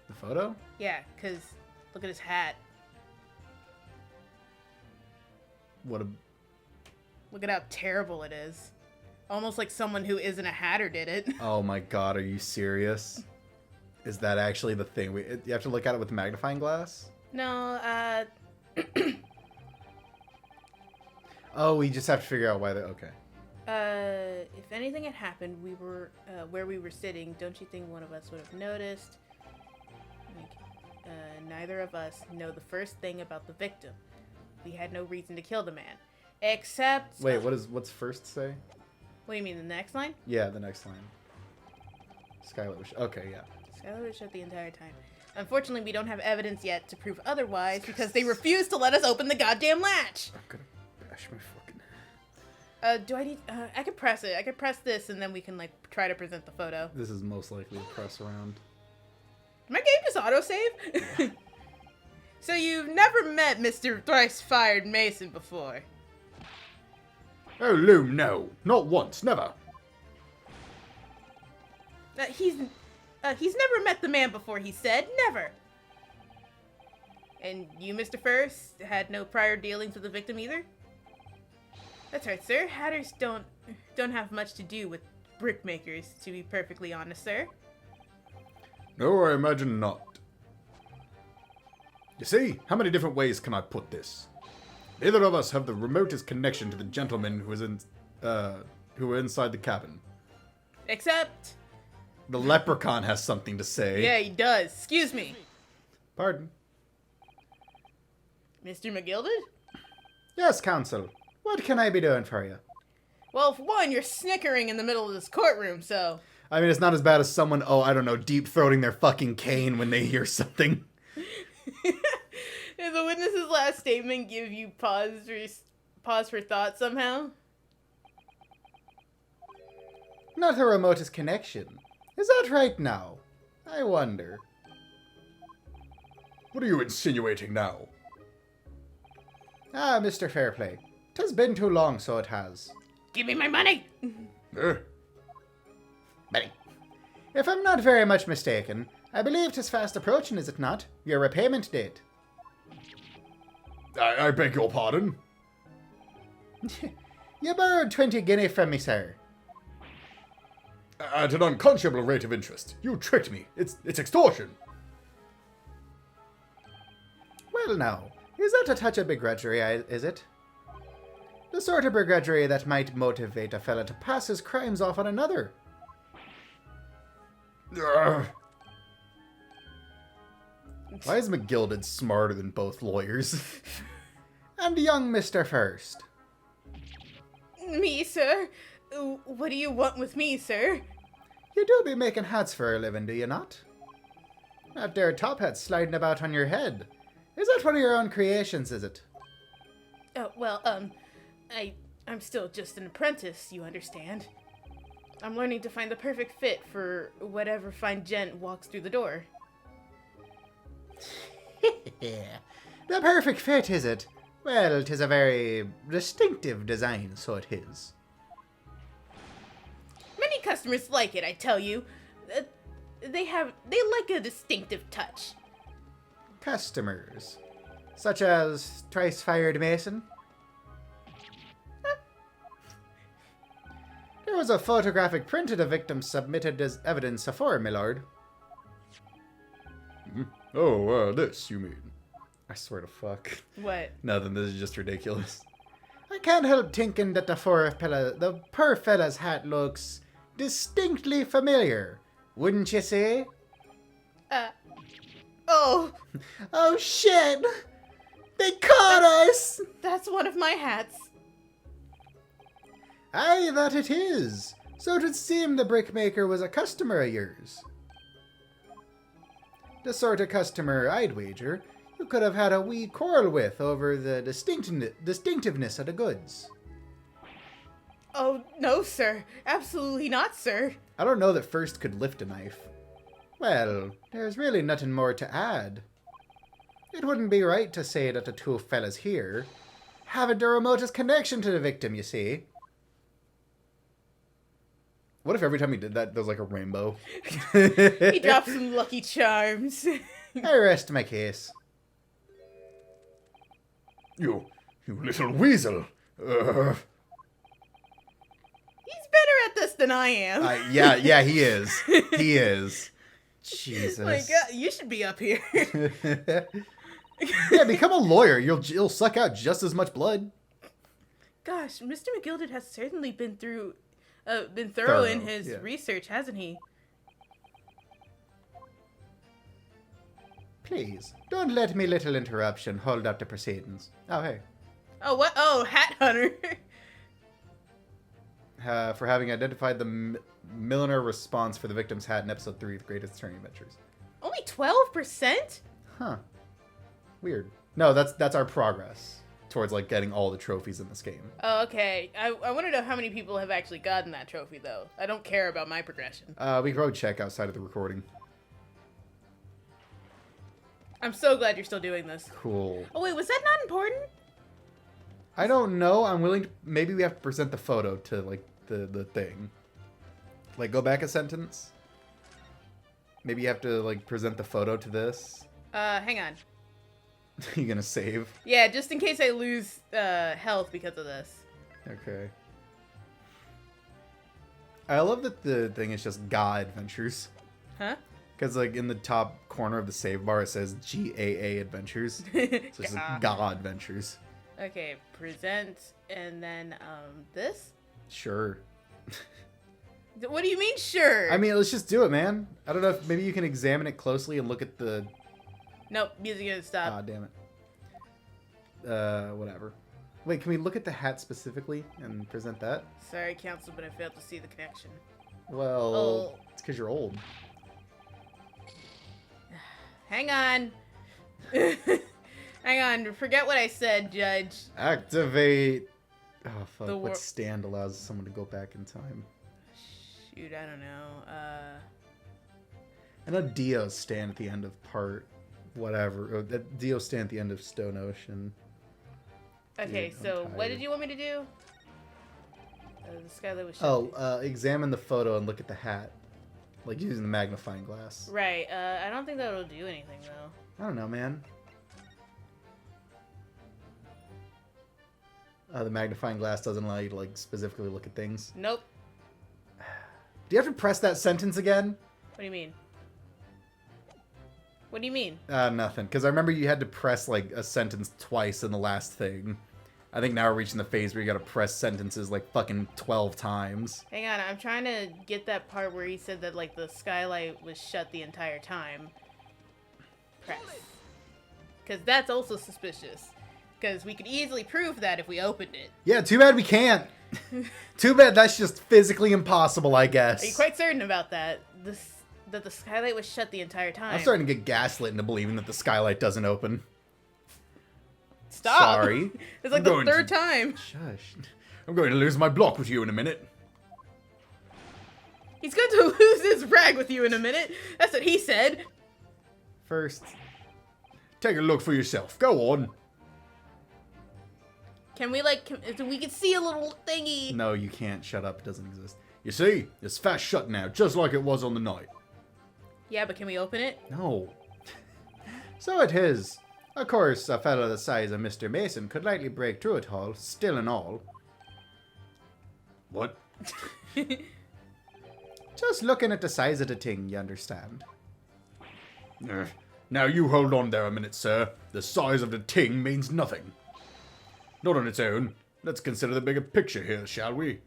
The photo? Yeah, because look at his hat. What a... Look at how terrible it is. Almost like someone who isn't a hatter did it. Oh my god, are you serious? Is that actually the thing? You have to look at it with a magnifying glass? No, Oh, we just have to figure out why they... Okay. if anything had happened, we were, where we were sitting, don't you think one of us would have noticed? Like, neither of us know the first thing about the victim. We had no reason to kill the man. Except... Wait, what's First say? What do you mean, the next line? Yeah, the next line. Skylar was... Okay, yeah. Skylar was shut the entire time. Unfortunately, we don't have evidence yet to prove otherwise because they refuse to let us open the goddamn latch! I'm gonna bash my fucking... Do I need... I could press it. I could press this and then we can, like, try to present the photo. This is most likely a press around. My game just autosave? So you've never met Mr. Thrice-Fired Mason before? Oh, Loom, no. Not once, never. He's never met the man before, he said. Never. And you, Mr. First, had no prior dealings with the victim either? That's right, sir. Hatters don't have much to do with brickmakers, to be perfectly honest, sir. No, I imagine not. You see, how many different ways can I put this? Neither of us have the remotest connection to the gentleman who were inside the cabin. Except... The leprechaun has something to say. Yeah, he does. Excuse me. Pardon? Mr. McGilded? Yes, counsel. What can I be doing for you? Well, for one, you're snickering in the middle of this courtroom, so... I mean, it's not as bad as someone, I don't know, deep-throating their fucking cane when they hear something. Did the witness's last statement give you pause for thought somehow? Not the remotest connection. Is that right now? I wonder. What are you insinuating now? Ah, Mr. Fairplay. 'Tis been too long, so it has. Give me my money! Money. If I'm not very much mistaken, I believe 'tis fast approaching, is it not? Your repayment date. I beg your pardon? You borrowed 20 guinea from me, sir. At an unconscionable rate of interest. You tricked me. It's extortion. Well, now, is that a touch of begrudgery, is it? The sort of begrudgery that might motivate a fella to pass his crimes off on another. Why is McGilded smarter than both lawyers? And young Mr. First. Me, sir? What do you want with me, sir? You do be making hats for a living, do you not? That there top hat sliding about on your head. Is that one of your own creations, is it? Oh, well, I'm still just an apprentice, you understand. I'm learning to find the perfect fit for whatever fine gent walks through the door. The perfect fit, is it? Well, 'tis a very distinctive design, so it is. Many customers like it, I tell you. They like a distinctive touch. Customers. Such as Thrice-Fired Mason? There was a photographic print of the victim submitted as evidence afore, my lord. Oh, this, you mean? I swear to fuck. What? Nothing, this is just ridiculous. I can't help thinking that the poor fella's hat looks distinctly familiar. Wouldn't you say? Oh, Oh shit! They caught us! that's one of my hats. Aye, that it is. So it would seem the brickmaker was a customer of yours. The sort of customer, I'd wager, you could have had a wee quarrel with over the distinctiveness of the goods. Oh, no, sir. Absolutely not, sir. I don't know that First could lift a knife. Well, there's really nothing more to add. It wouldn't be right to say that the two fellas here haven't the remotest connection to the victim, you see. What if every time he did that, there was like a rainbow? He dropped some lucky charms. I rest my case. You little weasel. He's better at this than I am. Yeah, he is. He is. Jesus. My God, you should be up here. Yeah, become a lawyer. You'll suck out just as much blood. Gosh, Mr. McGilded has certainly been thorough in his research, hasn't he? Please, don't let me little interruption hold up the proceedings. Oh, hey. Oh, what? Oh, Hat Hunter. For having identified the milliner response for the victim's hat in episode 3 of Greatest Attorney Adventures. Only 12%? Huh. Weird. No, that's our progress towards like getting all the trophies in this game. Oh, okay. I want to know how many people have actually gotten that trophy, though. I don't care about my progression. We can probably check outside of the recording. I'm so glad you're still doing this. Cool. Oh, wait, was that not important? I don't know. I'm willing to... Maybe we have to present the photo to, like, the thing. Like, go back a sentence. Maybe you have to, like, present the photo to this. Hang on. You gonna save? Yeah, just in case I lose, health because of this. Okay. I love that the thing is just GA Adventures. Huh? Because, like, in the top corner of the save bar, it says GAA Adventures. So it's just GA Adventures. Okay, present, and then, this? Sure. What do you mean, sure? I mean, let's just do it, man. I don't know if maybe you can examine it closely and look at the... Nope, music gonna stop. Ah, damn it. Whatever. Wait, can we look at the hat specifically and present that? Sorry, counsel, but I failed to see the connection. Well, Oh. it's because you're old. Hang on. Hang on, forget what I said, Judge. Activate. Oh, fuck. The What stand allows someone to go back in time? Shoot, I don't know. I know Dio's stand at the end of part whatever. Or that Dio's stand at the end of Stone Ocean. Okay, Dude, I'm so what tired. did you want me to do? The Skylight was shut. Oh, examine the photo and look at the hat. Like using the magnifying glass. Right, I don't think that'll do anything, though. I don't know, man. The magnifying glass doesn't allow you to, like, specifically look at things. Nope. Do you have to press that sentence again? What do you mean? What do you mean? Nothing. Because I remember you had to press, like, a sentence twice in the last thing. I think now we're reaching the phase where you gotta press sentences, like, fucking 12 times. Hang on, I'm trying to get that part where he said that, like, the skylight was shut the entire time. Press. Because that's also suspicious. Because we could easily prove that if we opened it. Yeah, too bad we can't. Too bad that's just physically impossible, I guess. Are you quite certain about that? That the skylight was shut the entire time? I'm starting to get gaslit into believing that the skylight doesn't open. Stop! Sorry. It's like I'm the going to- third time. Shush. I'm going to lose my block with you in a minute. He's going to lose his rag with you in a minute. That's what he said. First, Take a look for yourself. Go on. Can we, we can see a little thingy. No, you can't. Shut up. It doesn't exist. You see, it's fast shut now, just like it was on the night. Yeah, but can we open it? No. So it is. Of course, a fellow the size of Mr. Mason could likely break through it all, still and all. What? Just looking at the size of the thing, you understand. Now you hold on there a minute, sir. The size of the ting means nothing. Not on its own. Let's consider the bigger picture here, shall we?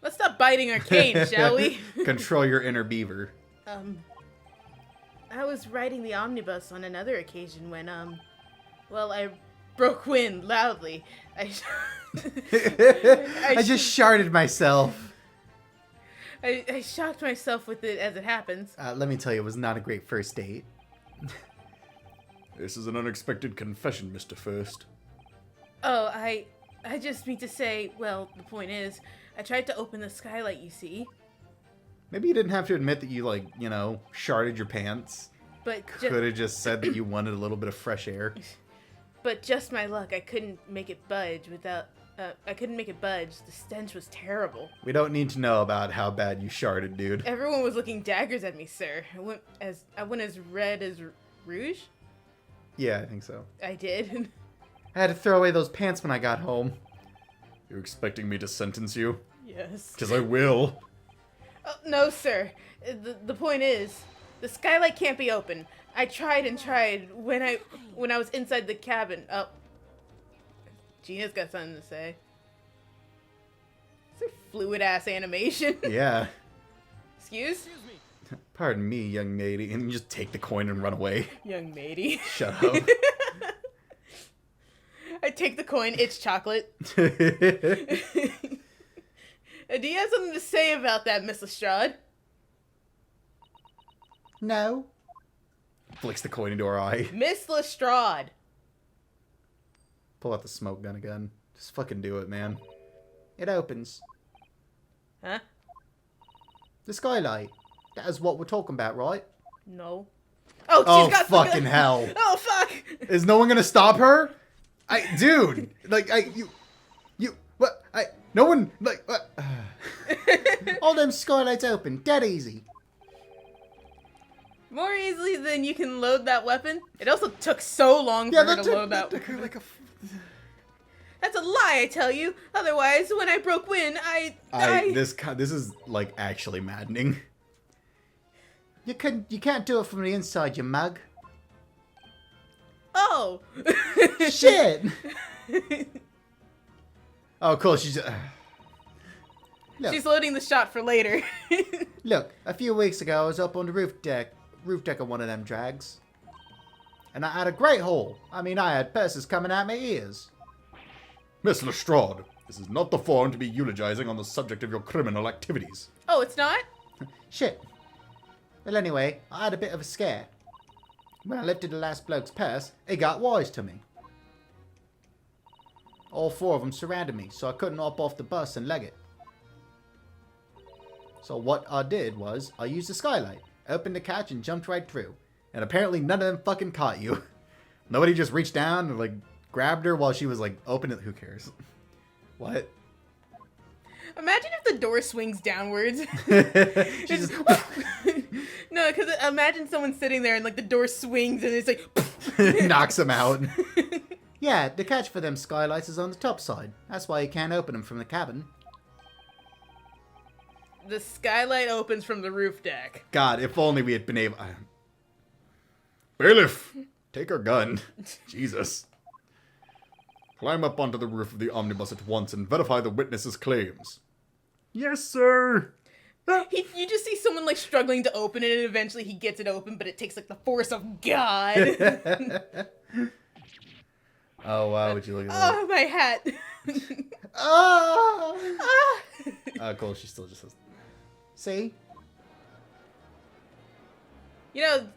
Let's stop biting our cane, shall we? Control your inner beaver. I was riding the omnibus on another occasion when, I broke wind loudly. I just sharted myself. I shocked myself with it as it happens. Let me tell you, it was not a great first date. This is an unexpected confession, Mr. First. Oh, I just mean to say, well, the point is, I tried to open the skylight, you see. Maybe you didn't have to admit that you, sharded your pants. But could have just said that you wanted a little bit of fresh air. But just my luck, I couldn't make it budge without... I couldn't make it budge. The stench was terrible. We don't need to know about how bad you sharded, dude. Everyone was looking daggers at me, sir. I went as red as rouge? Yeah, I think so. I did. I had to throw away those pants when I got home. You expecting me to sentence you? Yes. Because I will. Oh, no, sir. The point is, the skylight can't be open. I tried and tried when I was inside the cabin. Oh. Gina's got something to say. It's a fluid-ass animation. Yeah. Excuse? Pardon me, young matey. And you just take the coin and run away. Young matey. Shut up. I take the coin, it's chocolate. Do you have something to say about that, Miss Lestrade? No. Flicks the coin into her eye. Miss Lestrade. Pull out the smoke gun again. Just fucking do it, man. It opens. Huh? The skylight. That is what we're talking about, right? No. Oh, she's got fucking hell. Oh, fuck. Is no one gonna stop her? Dude, no one, what? All them skylights open, dead easy. More easily than you can load that weapon. It also took so long for her to load that. That's a lie, I tell you. Otherwise, when I broke wind, This is like actually maddening. You can't do it from the inside, you mug. Oh. Shit. Oh, cool. She's loading the shot for later. Look, a few weeks ago, I was up on the roof deck of one of them drags. And I had a great haul. I mean, I had purses coming out my ears. Miss Lestrade, this is not the forum to be eulogizing on the subject of your criminal activities. Oh, it's not? Shit. Well, anyway, I had a bit of a scare. When I lifted the last bloke's purse, he got wise to me. All four of them surrounded me, so I couldn't hop off the bus and leg it. So what I did was, I used the skylight, opened the catch, and jumped right through. And apparently none of them fucking caught you. Nobody just reached down and, grabbed her while she was, opening it. Who cares? What? Imagine if the door swings downwards. Just... No, because imagine someone sitting there and, the door swings and it's like... knocks them out. Yeah, the catch for them skylights is on the top side. That's why you can't open them from the cabin. The skylight opens from the roof deck. God, if only we had been able... Bailiff, take our gun. Jesus. Climb up onto the roof of the omnibus at once and verify the witness's claims. Yes, sir. You just see someone struggling to open it, and eventually he gets it open, but it takes the force of God. Oh wow, would you look at that? Oh, my hat. Oh. Cool. She still just says, "See."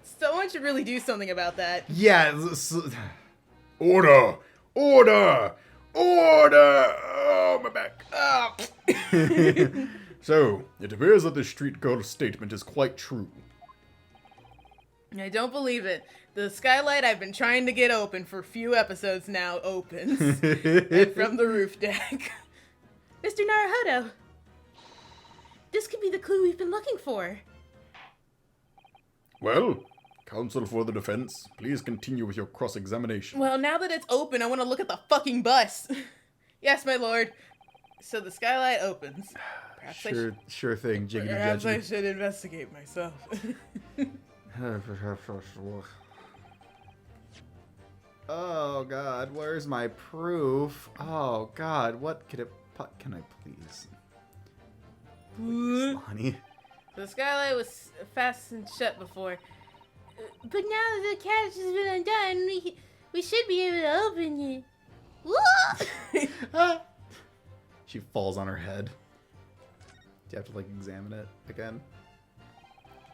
Someone should really do something about that. Yeah. Order! Order! Order! Oh, my back. Ah. So, it appears that the street girl's statement is quite true. I don't believe it. The skylight I've been trying to get open for a few episodes now opens. And from the roof deck. Mr. Naruhodo, this could be the clue we've been looking for. Well, counsel for the defense, please continue with your cross-examination. Well, now that it's open, I want to look at the fucking bus. Yes, my lord. So the skylight opens. Perhaps Sure thing, Jiggity Perhaps I Judgy. should investigate myself. Oh God, where's my proof? Oh God, what could it? Can I please? Please, Lonnie. The skylight was fastened shut before. But now that the catch has been undone, we should be able to open it. Ah! She falls on her head. Do you have to like examine it again?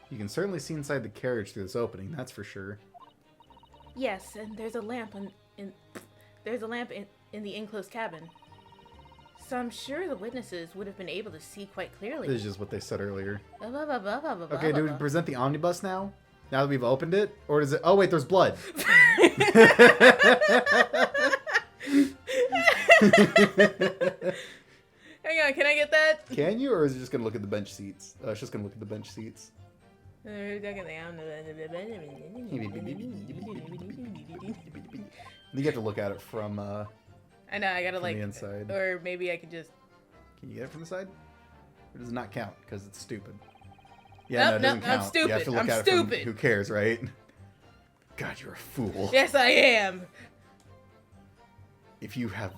You can certainly see inside the carriage through this opening, that's for sure. Yes, and there's a lamp in the enclosed cabin. So I'm sure the witnesses would have been able to see quite clearly. This is just what they said earlier. Okay, Okay, do we present the omnibus now? Now that we've opened it? Or does it... Oh, wait, there's blood. Hang on, can I get that? Can you, or is it just going to look at the bench seats? It's just going to look at the bench seats. I think you have to look at it from I know, I gotta the inside. or maybe I could just. Can you get it from the side? Or does it not count because it's stupid? Yeah, Nope, no, it doesn't nope, I'm count. You have to stupid. look I'm at it from stupid. who cares, right? God, you're a fool. Yes, I am. If you have...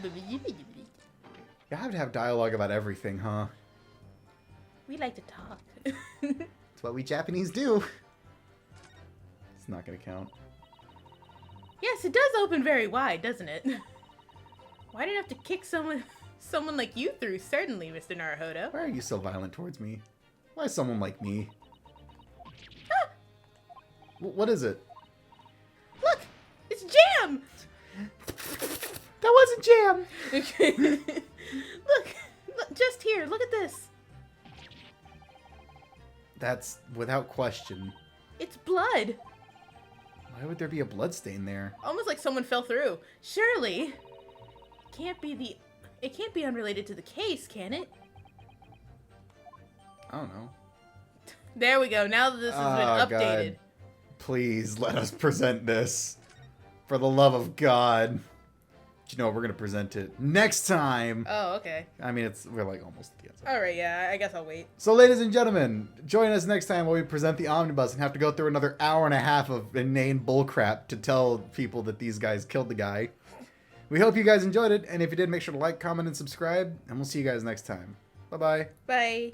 You have to have dialogue about everything, huh? We like to talk. It's what we Japanese do. It's not gonna count. Yes, it does open very wide, doesn't it? Why did I have to kick someone like you through? Certainly, Mr. Naruhodo. Why are you so violent towards me? Why someone like me? Ah! What is it? Look, it's jam. That wasn't jam! look, just here. Look at this. That's without question. It's blood. Why would there be a blood stain there? Almost like someone fell through. Surely, it can't be unrelated to the case, can it? I don't know. There we go. Now that this has been updated. God. Please let us present this. For the love of God. But you know what? We're going to present it next time. Oh, okay. I mean, we're like almost at the end. All right, yeah, I guess I'll wait. So, ladies and gentlemen, join us next time when we present the omnibus and have to go through another hour and a half of inane bullcrap to tell people that these guys killed the guy. We hope you guys enjoyed it, and if you did, make sure to like, comment, and subscribe, and we'll see you guys next time. Bye-bye. Bye.